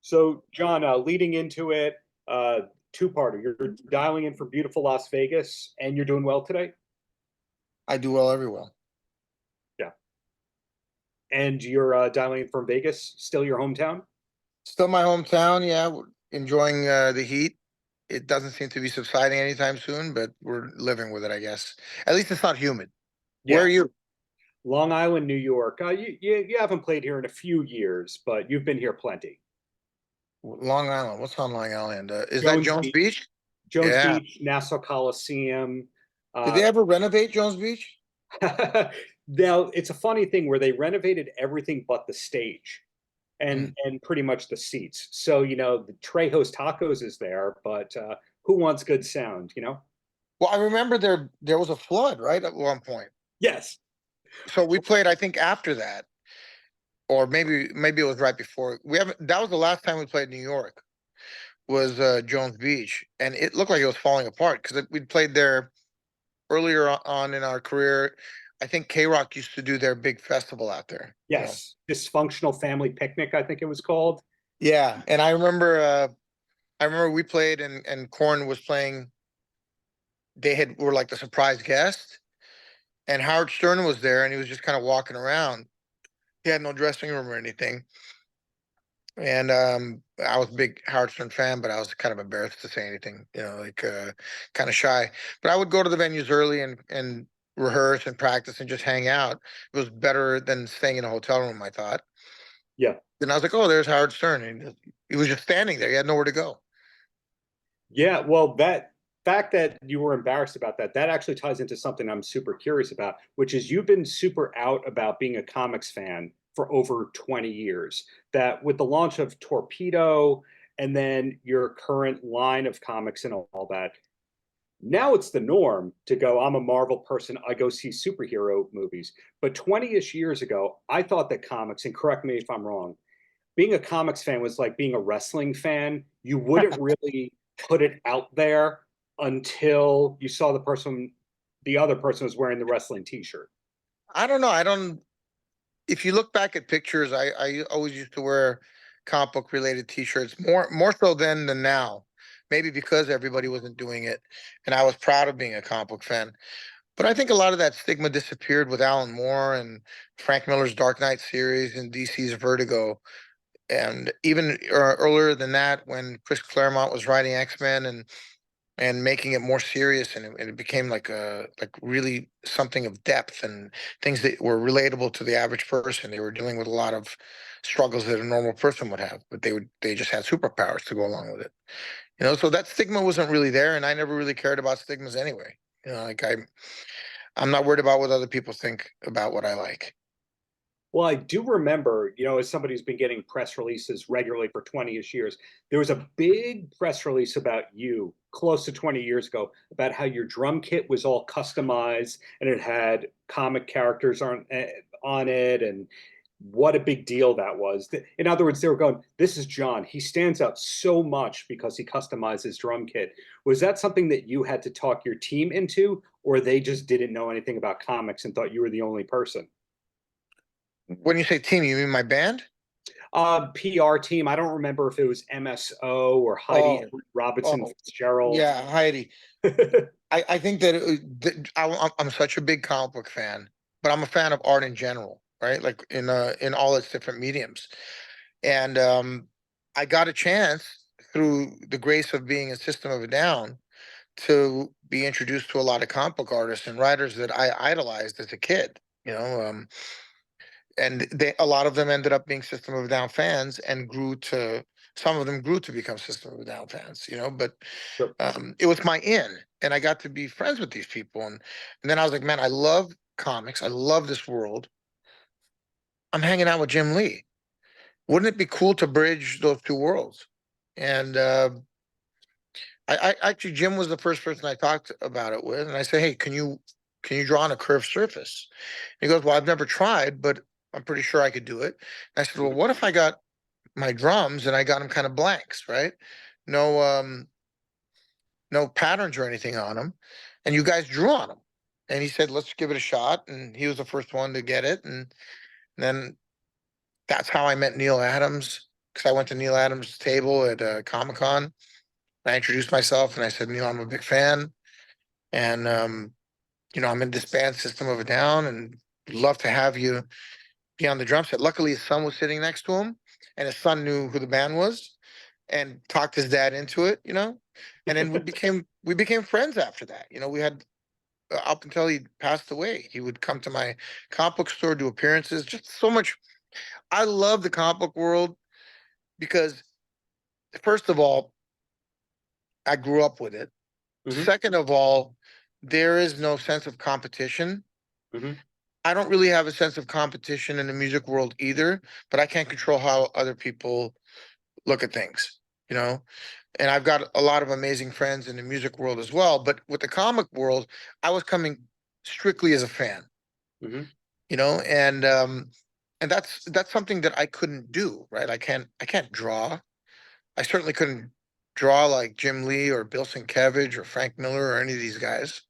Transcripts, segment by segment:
So, John, leading into it, two-parter. You're dialing in from beautiful Las Vegas, and you're doing well today. I do well everywhere. Yeah, and you're dialing in from Vegas, still your hometown. Still my hometown, yeah. We're enjoying the heat. It doesn't seem to be subsiding anytime soon, but we're living with it, I guess. At least it's not humid. Where Yeah, are you? Long Island, New York. You haven't played here in a few years, but you've been here plenty. Long Island. What's on Long Island? Is that Jones Jones Beach, Beach? Jones Yeah. Beach, Nassau Coliseum. Did Uh, they ever renovate Jones Beach? now it's a funny thing where they renovated everything but the stage Hmm. and pretty much the seats. So the Trejo's Tacos is there, but who wants good sound? Well, I remember there was a flood, right, at one point. Yes. So we played, I think, after that, or maybe it was right before. We haven't. That was the last time we played New York. Was Jones Beach, and it looked like it was falling apart because we'd played there earlier on in our career. I think K Rock used to do their big festival out there. Yes. Dysfunctional Family Picnic, I think it was called. Yeah, and I remember we played and Korn was playing. Were like the surprise guest, and Howard Stern was there, and he was just kind of walking around. He had no dressing room or anything, and I was a big Howard Stern fan, but I was kind of embarrassed to say anything, like kind of shy. But I would go to the venues early and rehearse and practice and just hang out. It was better than staying in a hotel room, I thought. Yeah. And I was like, "Oh, there's Howard Stern," and he was just standing there. He had nowhere to go. Yeah. Well, that fact that you were embarrassed about that actually ties into something I'm super curious about, which is you've been super out about being a comics fan for over 20 years. That with the launch of Torpedo and then your current line of comics and all that, now it's the norm to go, I'm a Marvel person, I go see superhero movies. But 20-ish years ago, I thought that comics, and correct me if I'm wrong, being a comics fan was like being a wrestling fan. You wouldn't really put it out there until you saw the other person was wearing the wrestling t-shirt. I don't know. I don't. If you look back at pictures, I always used to wear comic book related T-shirts more so then than now. Maybe because everybody wasn't doing it, and I was proud of being a comic book fan. But I think a lot of that stigma disappeared with Alan Moore and Frank Miller's Dark Knight series and DC's Vertigo. And even earlier than that, when Chris Claremont was writing X-Men and making it more serious, and it became like really something of depth and things that were relatable to the average person. They were dealing with a lot of struggles that a normal person would have, but they just had superpowers to go along with it. So that stigma wasn't really there, and I never really cared about stigmas anyway. Like I'm not worried about what other people think about what I like. Well, I do remember, as somebody who's been getting press releases regularly for 20-ish years, there was a big press release about you close to 20 years ago about how your drum kit was all customized and it had comic characters on it, and what a big deal that was. In other words, they were going, this is John. He stands out so much because he customized his drum kit. Was that something that you had to talk your team into, or they just didn't know anything about comics and thought you were the only person? When you say team, you mean my band? PR team. I don't remember if it was MSO or Heidi Oh, Robinson oh, Fitzgerald. yeah, Heidi. I think I'm such a big comic book fan, but I'm a fan of art in general, right? Like in all its different mediums. And I got a chance through the grace of being a System of a Down to be introduced to a lot of comic book artists and writers that I idolized as a kid. And a lot of them ended up being System of a Down fans and some of them grew to become System of a Down fans, but Sure. it was my in, and I got to be friends with these people. And then I was like, man, I love comics. I love this world. I'm hanging out with Jim Lee. Wouldn't it be cool to bridge those two worlds? And I actually, Jim was the first person I talked about it with. And I said, hey, can you draw on a curved surface? And he goes, well, I've never tried, but I'm pretty sure I could do it. And I said, well, what if I got my drums and I got them kind of blanks, right? No, no patterns or anything on them, and you guys drew on them. And he said, let's give it a shot. And he was the first one to get it. And then that's how I met Neil Adams, because I went to Neil Adams' table at Comic-Con. I introduced myself and I said, Neil, I'm a big fan. And, I'm in this band, System of a Down, and would love to have you be on the drum set. Luckily, his son was sitting next to him, and his son knew who the band was and talked his dad into it. And then we became friends after that. We had up until he passed away, he would come to my comic book store, do appearances, just so much. I love the comic book world because, first of all, I grew up with it. Hmm. Second of all, there is no sense of competition. Hmm. I don't really have a sense of competition in the music world either, but I can't control how other people look at things, you know? And I've got a lot of amazing friends in the music world as well. But with the comic world, I was coming strictly as a fan, Hmm. and that's something that I couldn't do, right? I can't draw. I certainly couldn't draw like Jim Lee or Bill Sienkiewicz or Frank Miller or any of these guys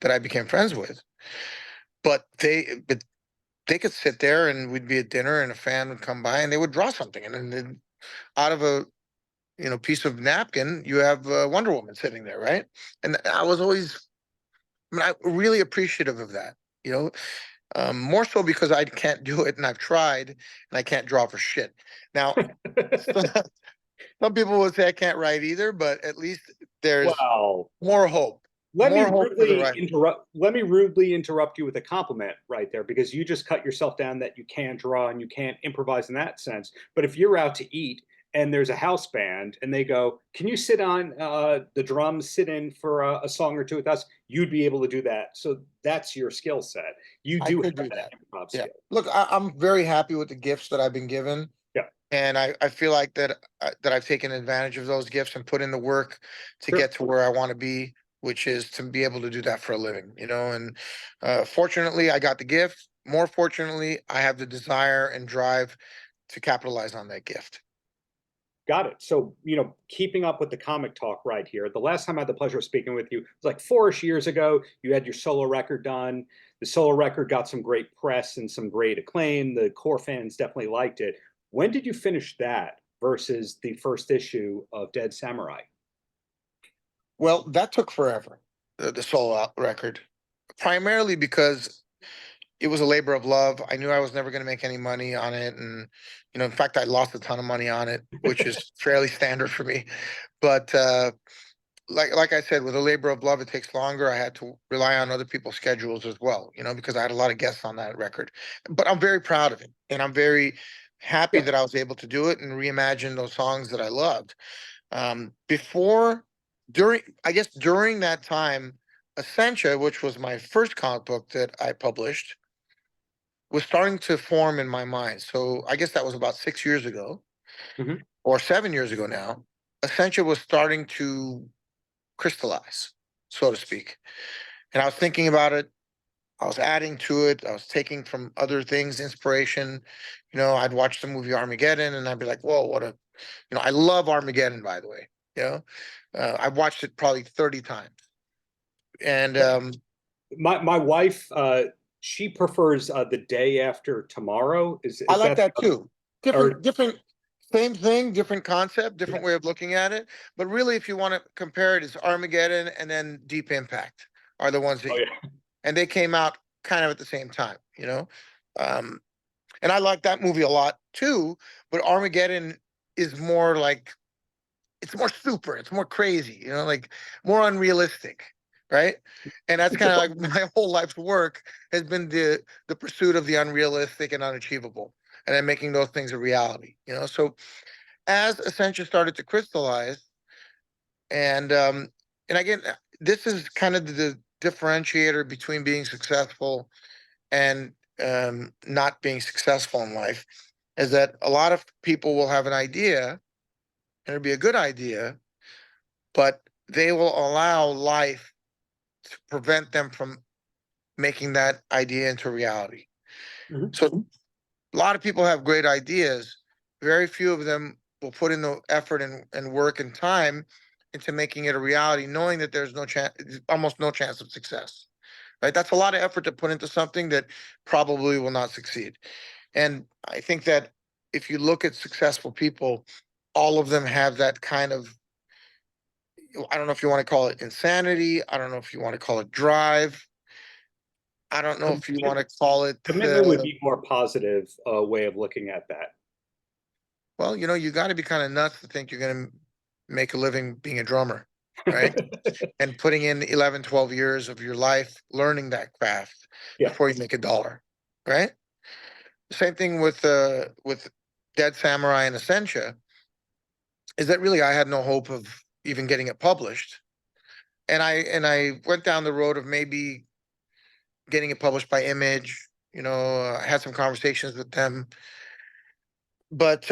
that I became friends with. But they could sit there and we'd be at dinner and a fan would come by and they would draw something, and then out of a piece of napkin you have Wonder Woman sitting there, right? And I was always, I'm really appreciative of that. You know, More so because I can't do it and I've tried and I can't draw for shit. Now, some people would say I can't write either, but at least there's Wow. more hope. Let me More hope for the rudely writer. interrupt. Let me rudely interrupt you with a compliment right there, because you just cut yourself down that you can't draw and you can't improvise in that sense. But if you're out to eat and there's a house band and they go, "Can you sit on the drums, sit in for a song or two with us?" You'd be able to do that. So that's your skill set. You I do could have do that that. improv Yeah. skill. Look, I'm very happy with the gifts that I've been given. Yeah, And I feel like that I've taken advantage of those gifts and put in the work to sure. get to where I want to be, which is to be able to do that for a living. And fortunately, I got the gift. More fortunately, I have the desire and drive to capitalize on that gift. Got it. So, keeping up with the comic talk right here, the last time I had the pleasure of speaking with you was like 4-ish years ago. You had your solo record done. The solo record got some great press and some great acclaim. The core fans definitely liked it. When did you finish that versus the first issue of Dead Samurai? Well, that took forever, the solo out record, primarily because it was a labor of love. I knew I was never going to make any money on it, and in fact, I lost a ton of money on it, which is fairly standard for me. But like I said, with a labor of love, it takes longer. I had to rely on other people's schedules as well, because I had a lot of guests on that record. But I'm very proud of it, and I'm very happy Yeah. that I was able to do it and reimagine those songs that I loved. Before, I guess during that time, Essentia, which was my first comic book that I published, was starting to form in my mind. So I guess that was about 6 years ago Hmm. or 7 years ago now. Essentia was starting to crystallize, so to speak. And I was thinking about it. I was adding to it. I was taking from other things inspiration. I'd watch the movie Armageddon and I'd be like, whoa, I love Armageddon, by the way. You know, I've watched it probably 30 times. And My wife, she prefers the day after tomorrow. I Is like that that too. or Different, same thing, different concept, different way of looking at it. But really, if you want to compare it, it's Armageddon and then Deep Impact are the ones that, oh yeah. and they came out kind of at the same time. Um, and I like that movie a lot too. But Armageddon is more like, it's more super, it's more crazy, like more unrealistic, right? And that's kind of like my whole life's work has been the pursuit of the unrealistic and unachievable, and then making those things a reality. So as Ascension started to crystallize, and again, this is kind of the differentiator between being successful and not being successful in life, is that a lot of people will have an idea and it'll be a good idea, but they will allow life to prevent them from making that idea into reality. Mhm. So a lot of people have great ideas. Very few of them will put in the effort and work and time into making it a reality, knowing that there's no chance, almost no chance of success. Right? That's a lot of effort to put into something that probably will not succeed. And I think that if you look at successful people, all of them have that kind of, I don't know if you want to call it insanity. I don't know if you want to call it drive. I don't know if you want to call it, Commitment would be more positive way of looking at that. well, you got to be kind of nuts to think you're going to make a living being a drummer, right? And putting in 11, 12 years of your life learning that craft Yeah. before you make a dollar, right? Same thing with Dead Samurai and Essentia, is that really I had no hope of even getting it published. And I went down the road of maybe getting it published by Image, I had some conversations with them. But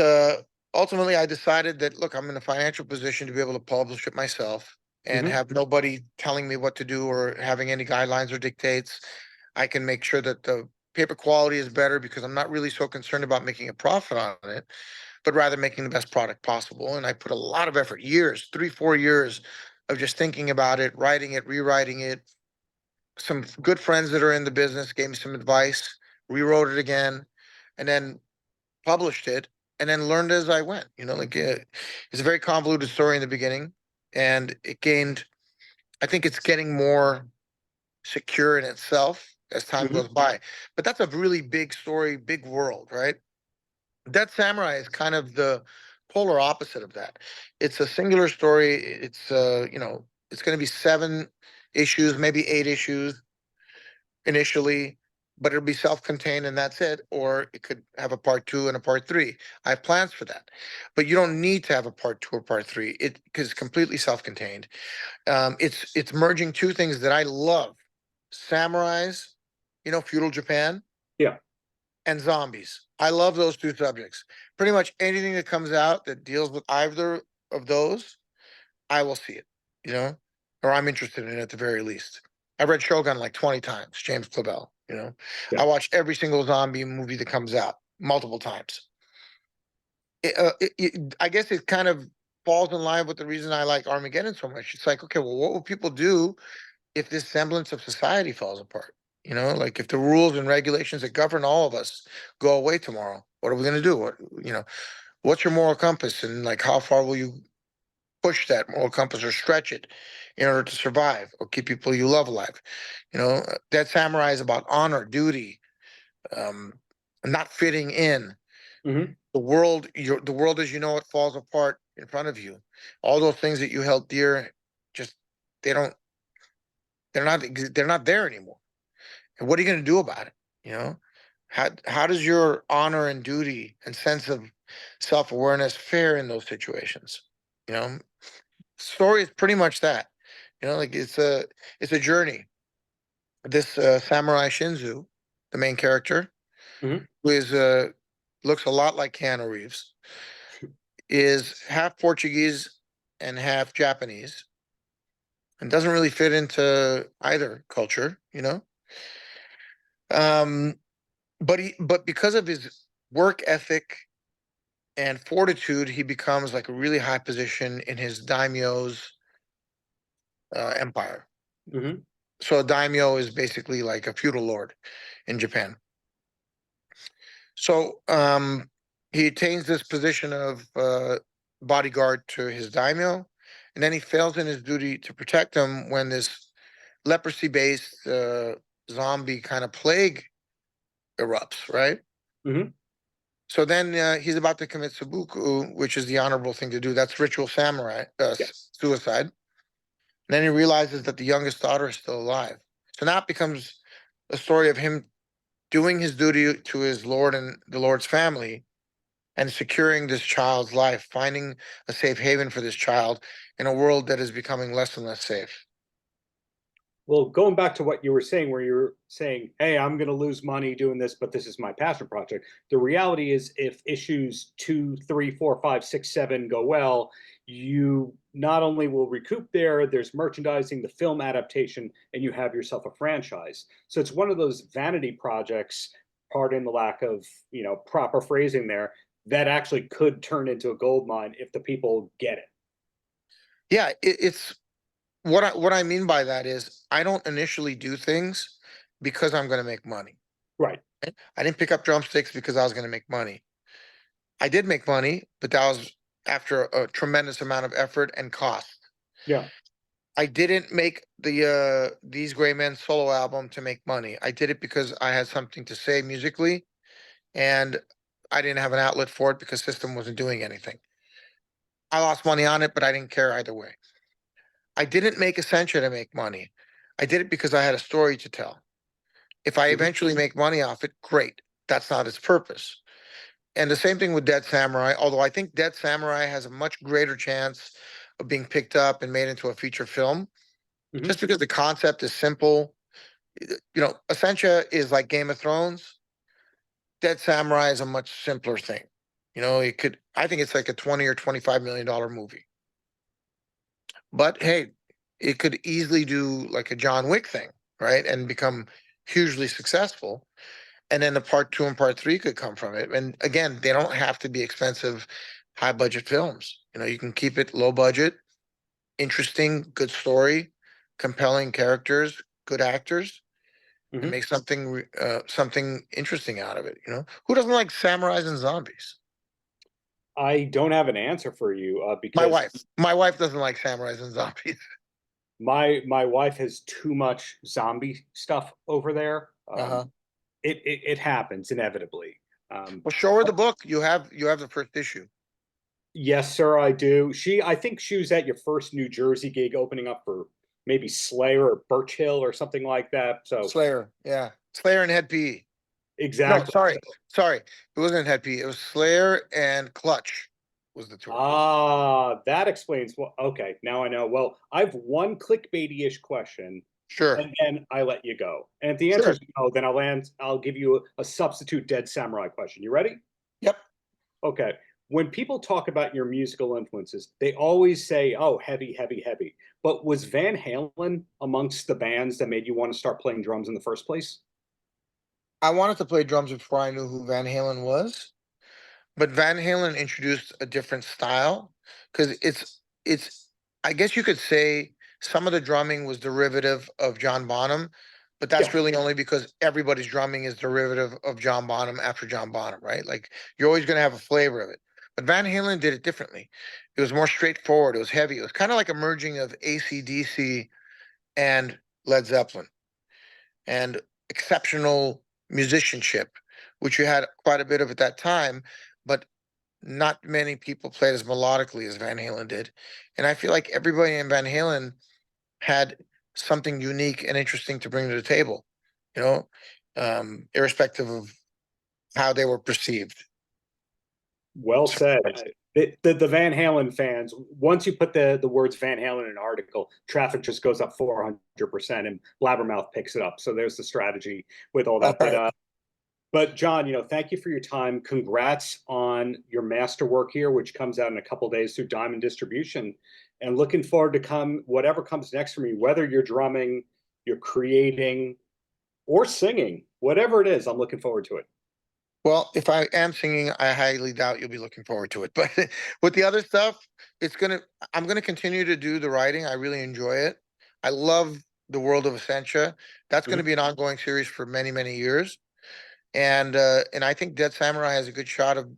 ultimately, I decided that, look, I'm in a financial position to be able to publish it myself and Mhm. have nobody telling me what to do or having any guidelines or dictates. I can make sure that the paper quality is better because I'm not really so concerned about making a profit on it, but rather making the best product possible. And I put a lot of effort, years, 3, 4 years of just thinking about it, writing it, rewriting it. Some good friends that are in the business gave me some advice, rewrote it again, and then published it, and then learned as I went. It's a very convoluted story in the beginning, and it gained. I think it's getting more secure in itself as time Mhm. goes by. But that's a really big story, big world, right? Dead Samurai is kind of the polar opposite of that. It's a singular story. It's going to be 7 issues, maybe 8 issues initially, but it'll be self-contained and that's it. Or it could have a part 2 and a part 3. I have plans for that, but you don't need to have a part 2 or part 3. It because it's completely self-contained. It's merging two things that I love: samurais, feudal Japan, Yeah. and zombies. I love those two subjects. Pretty much anything that comes out that deals with either of those, I will see it, you know, or I'm interested in it at the very least. I've read Shogun like 20 times, James Clavell. Yeah. I watch every single zombie movie that comes out multiple times. I guess it kind of falls in line with the reason I like Armageddon so much. It's like, okay, well, what will people do if this semblance of society falls apart? Like if the rules and regulations that govern all of us go away tomorrow, what are we going to do? What's your moral compass, and like how far will you push that moral compass or stretch it in order to survive or keep people you love alive? That samurai is about honor, duty, um, not fitting in. Mhm. The world as you know it falls apart in front of you. All those things that you held dear, just they don't, they're not there anymore. And what are you going to do about it? You know, how does your honor and duty and sense of self awareness fare in those situations? You know, story is pretty much that. Like it's a journey. This samurai Shinzu, the main character, Mhm. who is looks a lot like Keanu Reeves, is half Portuguese and half Japanese, and doesn't really fit into either culture. Um, but because of his work ethic and fortitude, he becomes like a really high position in his daimyo's empire. Mhm. So a daimyo is basically like a feudal lord in Japan. So he attains this position of bodyguard to his daimyo, and then he fails in his duty to protect him when this leprosy-based zombie kind of plague erupts, right? Mhm. So then he's about to commit seppuku, which is the honorable thing to do. That's ritual samurai Yes. suicide. And then he realizes that the youngest daughter is still alive. So now it becomes a story of him doing his duty to his lord and the lord's family and securing this child's life, finding a safe haven for this child in a world that is becoming less and less safe. Well, going back to what you were saying, where you're saying, "Hey, I'm going to lose money doing this, but this is my passion project." The reality is, if issues 2, 3, 4, 5, 6, 7 go well, you not only will recoup there. There's merchandising, the film adaptation, and you have yourself a franchise. So it's one of those vanity projects. Pardon the lack of proper phrasing there. That actually could turn into a gold mine if the people get it. Yeah, it's what I mean by that is I don't initially do things because I'm going to make money. Right. I didn't pick up drumsticks because I was going to make money. I did make money, but that was after a tremendous amount of effort and cost. Yeah. I didn't make the These Gray Men solo album to make money. I did it because I had something to say musically, and I didn't have an outlet for it because System wasn't doing anything. I lost money on it, but I didn't care either way. I didn't make Essentia to make money. I did it because I had a story to tell. If I Mhm. eventually make money off it, great. That's not its purpose. And the same thing with Dead Samurai, although I think Dead Samurai has a much greater chance of being picked up and made into a feature film, Mhm. just because the concept is simple. Essentia is like Game of Thrones. Dead Samurai is a much simpler thing. I think it's like a 20 or $25 million movie. But hey, it could easily do like a John Wick thing, right? And become hugely successful. And then the part two and part three could come from it. And again, they don't have to be expensive, high budget films. You can keep it low budget, interesting, good story, compelling characters, good actors, and Mhm. make something interesting out of it. Who doesn't like samurais and zombies? I don't have an answer for you My because wife. My wife doesn't like samurais and zombies. my wife has too much zombie stuff over there. Uh-huh. It happens inevitably. Um, Well, show her the book. You have the first issue. yes, sir, I do. I think she was at your first New Jersey gig, opening up for maybe Slayer or Birch Hill or something like that. So Slayer, yeah. Slayer and Head PE. No, exactly. sorry. It wasn't Head PE. It was Slayer and Clutch was the tour. Ah, that explains what. Okay, now I know. Well, I've one clickbaity-ish question, Sure. and then I let you go. And if the answer Sure. is no, then I'll give you a substitute Dead Samurai question. You ready? Yep. Okay. When people talk about your musical influences, they always say, "Oh, heavy, heavy, heavy." But was Van Halen amongst the bands that made you want to start playing drums in the first place? I wanted to play drums before I knew who Van Halen was. But Van Halen introduced a different style because it's I guess you could say some of the drumming was derivative of John Bonham, but that's Yeah. really only because everybody's drumming is derivative of John Bonham after John Bonham, right? Like you're always gonna have a flavor of it. But Van Halen did it differently. It was more straightforward, it was heavy, it was kind of like a merging of AC/DC and Led Zeppelin and exceptional musicianship, which you had quite a bit of at that time. But not many people played as melodically as Van Halen did. And I feel like everybody in Van Halen had something unique and interesting to bring to the table, you know, irrespective of how they were perceived. Well said. The Van Halen fans, once you put the words Van Halen in an article, traffic just goes up 400%, and Blabbermouth picks it up. So there's the strategy with all All that. right. But John, thank you for your time. Congrats on your masterwork here, which comes out in a couple days through Diamond Distribution. And looking forward to whatever comes next for me, whether you're drumming, you're creating, or singing, whatever it is, I'm looking forward to it. Well, if I am singing, I highly doubt you'll be looking forward to it. But with the other stuff, I'm gonna continue to do the writing. I really enjoy it. I love the world of Essentia. That's gonna Mhm. be an ongoing series for many, many years. And I think Dead Samurai has a good shot of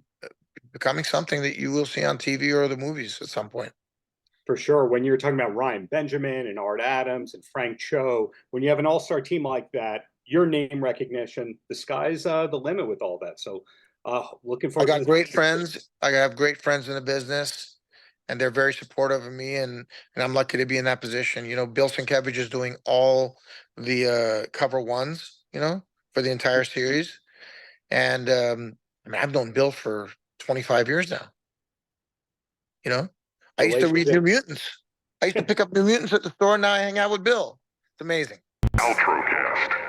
becoming something that you will see on TV or the movies at some point. For sure. When you're talking about Ryan Benjamin and Art Adams and Frank Cho, when you have an all-star team like that, your name recognition, the sky's the limit with all that. So looking I forward to got this. great friends. I have great friends in the business, and they're very supportive of me. And I'm lucky to be in that position. Bill Sienkiewicz is doing all the cover ones, for the entire series. And I mean, I've known Bill for 25 years now. You know, I used to read New Relationship. Mutants. I used to pick up New Mutants at the store. Now I hang out with Bill. It's amazing. Paltrocast.